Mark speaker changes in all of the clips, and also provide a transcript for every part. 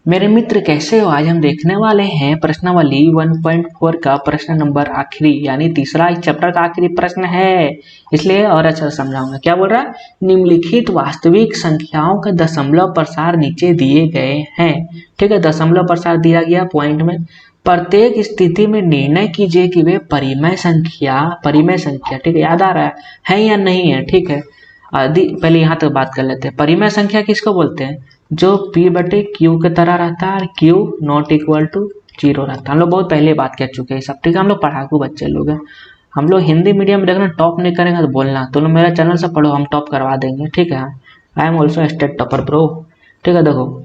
Speaker 1: मेरे मित्र कैसे हो। आज हम देखने वाले हैं प्रश्नावली 1.4 का प्रश्न नंबर आखिरी यानी तीसरा इस चैप्टर का आखिरी प्रश्न है, इसलिए और अच्छा समझाऊंगा। क्या बोल रहा है, निम्नलिखित वास्तविक संख्याओं का दशमलव प्रसार नीचे दिए गए हैं। ठीक है, दशमलव प्रसार दिया गया पॉइंट में। प्रत्येक स्थिति में निर्णय कीजिए कि वे परिमेय संख्या ठीक है, याद आ रहा है या नहीं है। ठीक है, आदि पहले यहाँ तक बात कर लेते हैं। परिमेय संख्या किसको बोलते हैं, जो P बटे Q के तरह रहता है और Q नॉट इक्वल टू 0 रहता है। हम लोग बहुत पहले बात कर चुके हैं सब। ठीक है, हम लोग पढ़ाकू बच्चे लोग हैं। हम लोग हिंदी मीडियम में देखना, टॉप नहीं करेंगे तो बोलना, तो लोग मेरा चैनल से पढ़ो, हम टॉप करवा देंगे। ठीक है, I am also state topper bro. ठीक है, देखो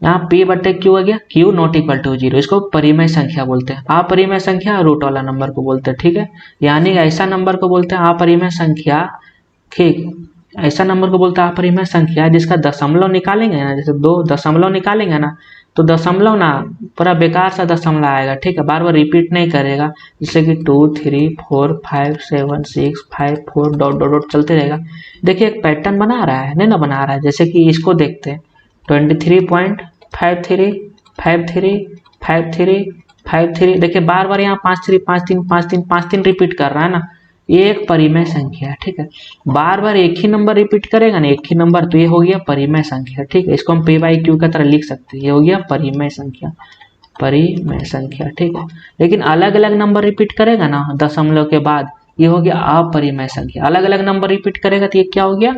Speaker 1: यहाँ P बटे Q हो गया, Q नॉट इक्वल टू 0, इसको परिमेय संख्या बोलते हैं। अपरिमेय संख्या रूट वाला नंबर को बोलते हैं। ठीक है, यानी ऐसा नंबर को बोलते हैं अपरिमेय संख्या। ठीक, ऐसा नंबर को बोलते हैं अपरिमेय संख्या जिसका दशमलव निकालेंगे ना, जैसे 2 दशमलव निकालेंगे ना, तो दशमलव ना पूरा बेकार सा दशमलव आएगा। ठीक है, बार बार रिपीट नहीं करेगा, जैसे कि 2 3 4 5 7 6 5 4 डॉट डॉट डॉट चलते रहेगा। देखिए एक पैटर्न बना रहा है, नहीं ना बना रहा है। जैसे कि इसको देखते हैं 23.53 53 53 53। देखिए बार बार यहाँ 5 3 5 3 5 3 5 3 रिपीट कर रहा है ना, ये एक परिमेय संख्या है। ठीक है, बार बार एक ही नंबर रिपीट करेगा ना, एक ही नंबर, तो ये हो गया परिमेय संख्या। ठीक है, इसको हम P बाई Q की तरह लिख सकते हैं, ये हो गया परिमेय संख्या। परिमेय संख्या ठीक है, लेकिन अलग अलग नंबर रिपीट करेगा ना दशमलव के बाद, ये हो गया अपरिमेय संख्या। अलग अलग नंबर रिपीट करेगा तो ये क्या हो गया,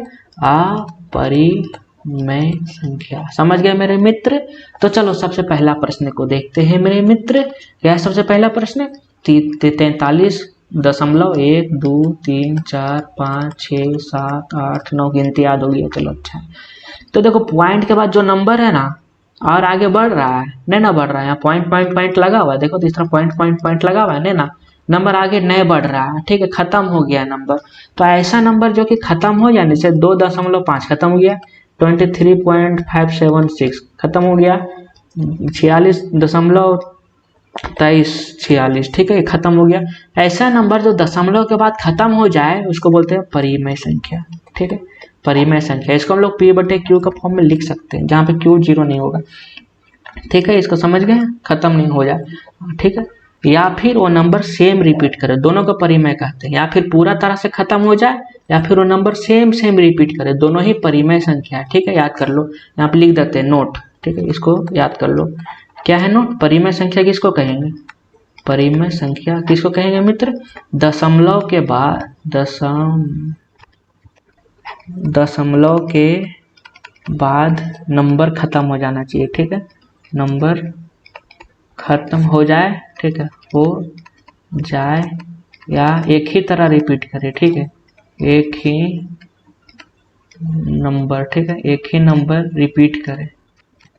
Speaker 1: अपरिमेय संख्या। समझ गए मेरे मित्र। तो चलो सबसे पहला प्रश्न को देखते हैं मेरे मित्र। क्या है सबसे पहला प्रश्न, 43.1 2 3 4 5 6 7 8 9 गिनती याद हो गई, चलो अच्छा है। तो देखो पॉइंट के बाद जो नंबर है ना और आगे बढ़ रहा है, नहीं ना बढ़ रहा है, यहाँ पॉइंट पॉइंट पॉइंट लगा हुआ है, देखो तो इस तरह पॉइंट पॉइंट पॉइंट लगा हुआ है, नहीं ना, नंबर आगे नहीं बढ़ रहा है। ठीक है, खत्म हो गया नंबर। तो ऐसा नंबर जो कि खत्म हो जाने से 2.5 खत्म हो गया, 23.576 खत्म हो गया, 46.2346 ठीक है, खत्म हो गया। ऐसा नंबर जो दशमलव के बाद खत्म हो जाए उसको बोलते हैं परिमेय संख्या। ठीक है, परिमेय संख्या, इसको हम लोग P बटे Q का फॉर्म में लिख सकते हैं, जहाँ पे Q 0 नहीं होगा। ठीक है, इसको समझ गए, खत्म नहीं हो जाए। ठीक है, या फिर वो नंबर सेम रिपीट करे, दोनों को परिमेय कहते हैं। या फिर पूरा तरह से खत्म हो जाए, या फिर वो नंबर सेम सेम रिपीट करे, दोनों ही परिमेय संख्या है। ठीक है, याद कर लो, यहाँ पे लिख देते हैं नोट। ठीक है, इसको याद कर लो, क्या है नोट, परिमेय संख्या किसको कहेंगे, परिमेय संख्या किसको कहेंगे मित्र, दशमलव के बाद दशमलव के बाद नंबर खत्म हो जाना चाहिए। ठीक है, नंबर खत्म हो जाए, ठीक है, हो जाए, या एक ही तरह रिपीट करे। ठीक है, एक ही नंबर, ठीक है, एक ही नंबर रिपीट करे,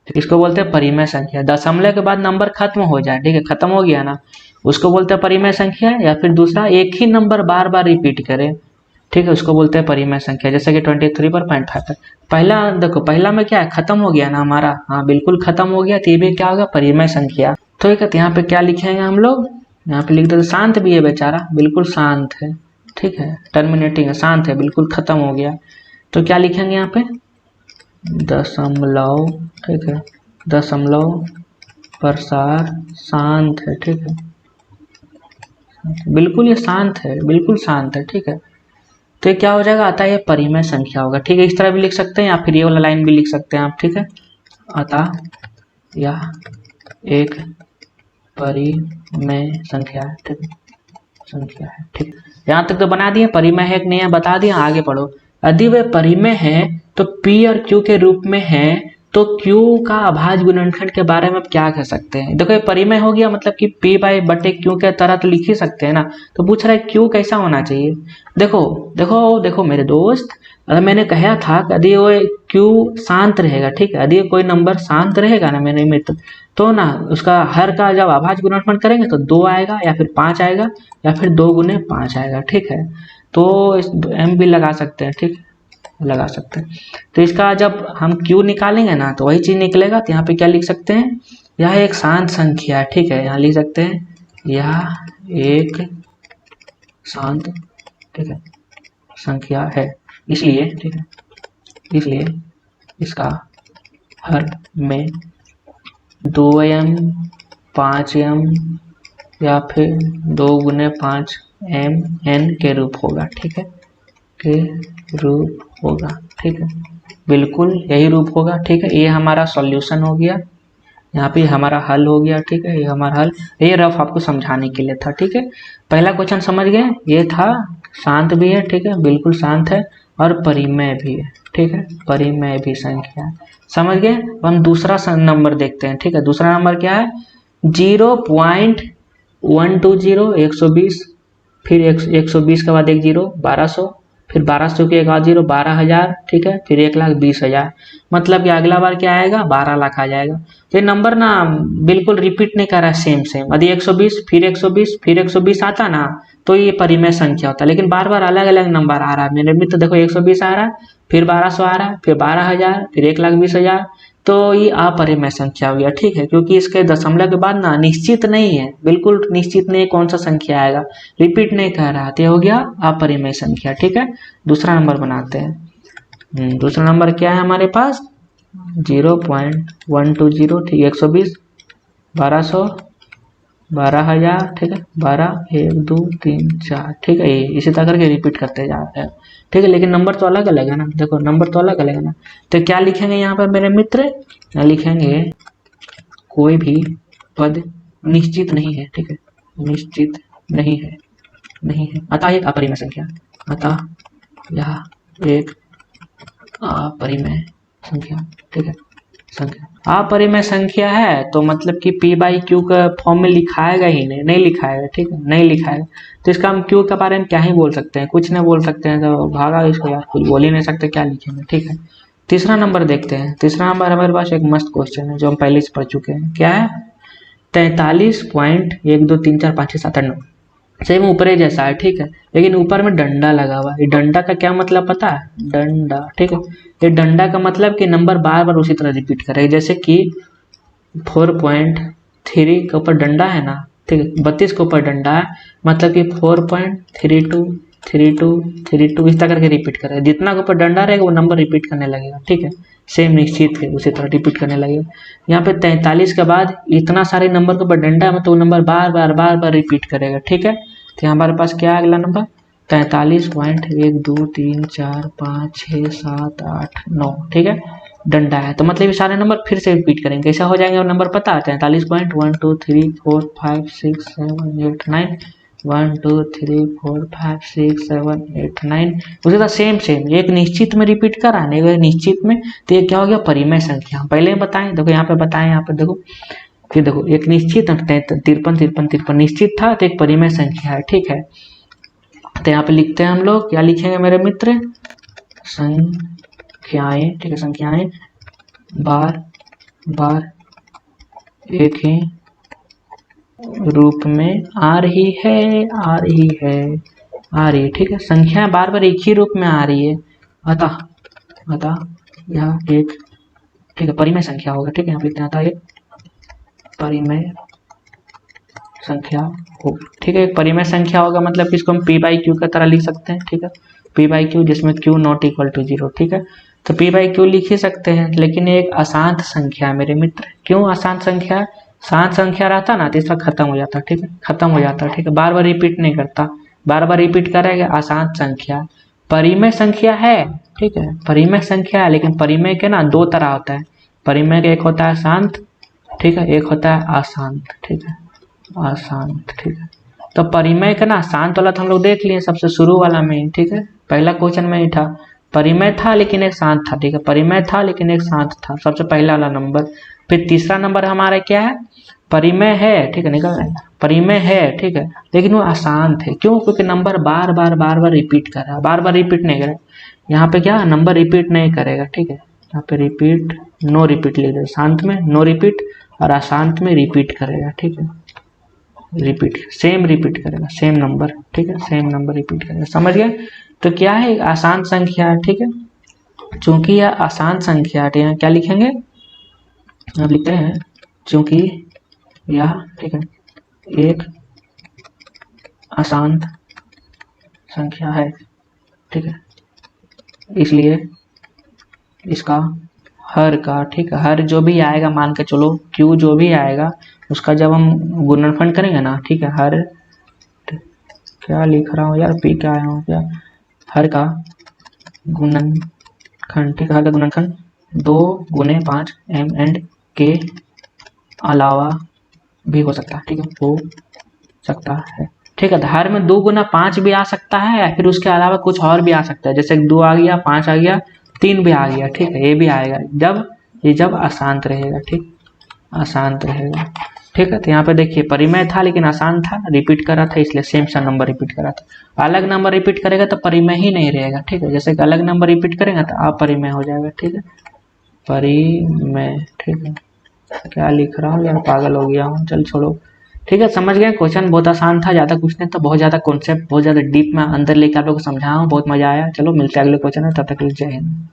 Speaker 1: इसको बोलते हैं परिमेय संख्या। दशमलव के बाद नंबर खत्म हो जाए, ठीक है, खत्म हो गया ना, उसको बोलते हैं परिमेय संख्या। या फिर दूसरा एक ही नंबर बार बार रिपीट करे, ठीक है, उसको बोलते हैं परिमेय संख्या। जैसे कि 23 पर 0.5 पहला देखो, पहला में क्या है, खत्म हो गया ना हमारा, हाँ बिल्कुल खत्म हो गया, तो ये भी क्या होगा, परिमेय संख्या। तो ठीक है, यहाँ पे क्या लिखेंगे हम लोग, यहाँ पे लिख देते शांत भी है बेचारा, बिल्कुल शांत है। ठीक है, टर्मिनेटिंग है, शांत है, बिल्कुल खत्म हो गया। तो क्या लिखेंगे यहाँ पे, दशमलव। ठीक है, दशमलव प्रसार शांत है। ठीक है, बिल्कुल ये शांत है, बिल्कुल शांत है। ठीक है, तो ये क्या हो जाएगा, अतः ये परिमेय संख्या होगा। ठीक है, इस तरह भी लिख सकते हैं, या फिर ये वाला लाइन भी लिख सकते हैं आप। ठीक है, अतः यह एक परिमेय संख्या है। ठीक है, संख्या है। ठीक, यहाँ तक तो बना दिए, परिमेय है कि नहीं है बता दिया, आगे पढ़ो। यदि वे परिमेय है तो P और Q के रूप में है, तो Q का अभाज्य गुणनखंड के बारे में आप क्या कह सकते हैं। देखो ये परिमेय हो गया, मतलब कि P बाई बटे Q के तरह तो लिख ही सकते हैं ना। तो पूछ रहा है Q कैसा होना चाहिए। देखो देखो देखो मेरे दोस्त, अगर मैंने कहा था यदि वो Q शांत रहेगा, ठीक है, यदि कोई नंबर शांत रहेगा ना मेरे मित्र, तो ना उसका हर का जब अभाज्य गुणनखंड करेंगे तो 2 आएगा, या फिर 5 आएगा, या फिर 2 गुने 5 आएगा। ठीक है, तो इस M भी लगा सकते हैं। ठीक, लगा सकते हैं। तो इसका जब हम Q निकालेंगे ना तो वही चीज निकलेगा। तो यहाँ पे क्या लिख सकते हैं, यह एक शांत संख्या है। ठीक है, यहाँ लिख सकते हैं यह एक शांत, ठीक है, संख्या है, इसलिए, ठीक है, इसलिए इसका हर में 2m 5m या फिर 2 गुने 5 mn के रूप होगा, ठीक है, के रूप होगा, ठीक है, बिल्कुल यही रूप होगा, ठीक है। ये हमारा सॉल्यूशन हो गया, यहाँ पे हमारा हल हो गया, ठीक है, ये हमारा हल, ये रफ आपको समझाने के लिए था, ठीक है। पहला क्वेश्चन समझ गए, ये था, शांत भी है, ठीक है, बिल्कुल शांत है, और परिमेय भी है, ठीक है, परिमेय भी संख्या, समझ गए। हम दूसरा नंबर देखते हैं, ठीक है। दूसरा नंबर क्या है, 0.120 120, फिर 120 के बाद एक जीरो 1200, फिर 1200 के एक बाद जीरो 12,000, ठीक है, फिर 1,20,000, मतलब कि अगला बार क्या आएगा, 12 लाख आ जाएगा। तो ये नंबर ना बिल्कुल रिपीट नहीं कर रहा है, सेम सेम, यदि 120 फिर 120 फिर 120 आता ना तो ये परिमेय संख्या होता है, लेकिन बार बार अलग अलग नंबर आ रहा है मेरे मित्र। देखो 120 आ रहा है, फिर 1200 आ रहा है, फिर 12,000, फिर 1,20,000, तो ये अपरिमेय संख्या हो गया, ठीक है, क्योंकि इसके दशमलव के बाद ना निश्चित नहीं है, बिल्कुल निश्चित नहीं कौन सा संख्या आएगा, रिपीट नहीं कर रहा, तो हो गया अपरिमेय संख्या, ठीक है। दूसरा नंबर बनाते हैं। दूसरा नंबर क्या है हमारे पास, 0.120, ठीक है, 120, 1200, 12,000, ठीक है, 12, 1 2 3 4, ठीक है, ये इसी तरह करके रिपीट करते जा रहे हैं, ठीक है, लेकिन नंबर तो अलग अलग है ना, देखो नंबर तो अलग अलग है ना। तो क्या लिखेंगे यहाँ पर मेरे मित्र, लिखेंगे कोई भी पद निश्चित नहीं है, ठीक है, निश्चित नहीं है, नहीं है, अतः एक अपरिमेय संख्या, अतः यह एक अपरिमेय संख्या, ठीक है, संख्या अपरिमेय संख्या है, तो मतलब कि p बाई क्यू का फॉर्म में लिखाएगा ही नहीं, नहीं लिखाएगा, ठीक है, नहीं लिखाएगा, तो इसका हम क्यू के बारे में क्या ही बोल सकते हैं, कुछ नहीं बोल सकते हैं, तो भागा इसको यार, कुछ बोल ही नहीं सकते, क्या लिखेंगे, ठीक है। तीसरा नंबर देखते हैं। तीसरा नंबर हमारे पास एक मस्त क्वेश्चन है जो हम पहले से पढ़ चुके हैं, क्या है, 43.1234567 सेम ऊपर ही जैसा है, ठीक है, लेकिन ऊपर में डंडा लगा हुआ है। ये डंडा का क्या मतलब पता है, डंडा, ठीक है, ये डंडा का मतलब कि नंबर बार बार उसी तरह रिपीट करेगा, जैसे कि 4.3 के ऊपर डंडा है ना, ठीक है, 32 के ऊपर डंडा है, मतलब कि 4.323232 इस तरह करके रिपीट करेगा, जितना के ऊपर डंडा रहेगा वो नंबर रिपीट करने लगेगा, ठीक है, सेम निश्चित है उसी तरह रिपीट करने लगेगा। यहाँ पे 43 के बाद इतना सारे नंबर के ऊपर डंडा है, मतलब वो नंबर बार बार रिपीट करेगा, ठीक है। तो हमारे पास क्या है अगला नंबर, 43.123456789, ठीक है, डंडा है, तो मतलब ये सारे नंबर फिर से रिपीट करेंगे, कैसा हो जाएंगे और नंबर पता है, 43.123456789, 1 2 3 4 5 6 7 8 9, उसी तरह सेम सेम, एक निश्चित में रिपीट करा नहीं, एक निश्चित में, तो ये क्या हो गया, परिमेय संख्या। पहले बताएं, देखो यहाँ पे बताएं, यहाँ पे देखो, फिर देखो एक निश्चित 53 निश्चित था, तो एक परिमेय संख्या है, ठीक है। तो यहाँ पे लिखते हैं हम लोग, क्या लिखेंगे मेरे मित्र, संख्याएं, ठीक है, संख्याएं बार बार एक ही रूप में आ रही है, आ रही है, आ रही है, ठीक है, संख्याएं बार बार एक ही रूप में आ रही है, अतः यह एक, ठीक है, परिमेय संख्या होगा, ठीक है, यहाँ पे लिखते हैं अतः एक परिमेय संख्या हो, ठीक है, एक परिमेय संख्या होगा, मतलब इसको हम p बाई क्यू की तरह लिख सकते हैं, ठीक है, p बाई क्यू, जिसमें q नॉट इक्वल टू 0, ठीक है, तो p बाई क्यू लिख ही सकते हैं, लेकिन एक अशांत संख्या मेरे मित्र, क्यों अशांत संख्या, शांत संख्या रहता ना तो इसका खत्म हो जाता, ठीक है, खत्म हो जाता, ठीक है, बार बार रिपीट नहीं करता, बार बार रिपीट करेगा, अशांत संख्या। परिमेय संख्या है, ठीक है, परिमेय संख्या है, लेकिन परिमेय के ना दो तरह होता है, परिमेय का एक होता है शांत, ठीक है, एक होता है अशांत, ठीक है, अशांत, ठीक है। तो परिमेय का ना शांत वाला तो हम लोग देख लिए सबसे शुरू वाला में, ठीक है, पहला क्वेश्चन में ही था, परिमेय था लेकिन एक शांत था, ठीक है, परिमेय था लेकिन एक शांत था, सबसे पहला वाला नंबर। फिर तीसरा नंबर हमारा क्या है, परिमेय है, ठीक है, निकल रहा है, परिमेय है, ठीक है, लेकिन वो अशांत है, क्यों, क्योंकि नंबर बार बार रिपीट कर रहा है, बार बार रिपीट नहीं करेगा, यहाँ पे क्या नंबर रिपीट नहीं करेगा, ठीक है, यहाँ पे रिपीट, नो रिपीट लिख दे, शांत में नो रिपीट और अशांत में रिपीट करेगा, ठीक है, रिपीट सेम रिपीट करेगा, सेम नंबर, ठीक है, सेम नंबर रिपीट करेगा, समझ गए। तो क्या है, आसान संख्या है, ठीक है, चूंकि यह आसान संख्या है, यहाँ क्या लिखेंगे, अब लिखते हैं चूंकि यह, ठीक है, एक अशांत संख्या है, ठीक है, इसलिए इसका हर का, ठीक है, हर जो भी आएगा मान के चलो क्यू जो भी आएगा उसका जब हम गुणनफल करेंगे ना, ठीक है, हर, क्या लिख रहा हूँ यार, पी क्या आया हूँ क्या, हर का गुणनखंड, ठीक है, हर का गुणनखंड 2 × 5 एम एंड के अलावा भी हो सकता है, ठीक है, हो सकता है, ठीक है। तो हर में 2 × 5 भी आ सकता है या फिर उसके अलावा कुछ और भी आ सकता है, जैसे 2 आ गया, 5 आ गया, 3 भी आ गया, ठीक है, ये भी आएगा जब अशांत रहेगा, ठीक, अशांत रहेगा, ठीक है। तो यहाँ पे देखिए परिमेय था लेकिन आसान था, रिपीट कर रहा था इसलिए सेम सा नंबर रिपीट कर रहा था। अलग नंबर रिपीट करेगा तो परिमेय ही नहीं रहेगा, ठीक है, जैसे कि अलग नंबर रिपीट करेगा तो अपरिमेय हो जाएगा, ठीक है, परिमेय, ठीक है। क्या लिख रहा हूँ यार, पागल हो गया हूँ, चल छोड़ो, ठीक है, समझ गए। क्वेश्चन बहुत आसान था, ज़्यादा कुछ नहीं था, बहुत ज़्यादा कॉन्सेप्ट बहुत ज़्यादा डीप में अंदर लेकर आप लोग को समझाया हूँ, बहुत मजा आया। चलो मिलते हैं अगले क्वेश्चन में, तब तक के लिए जय हिंद।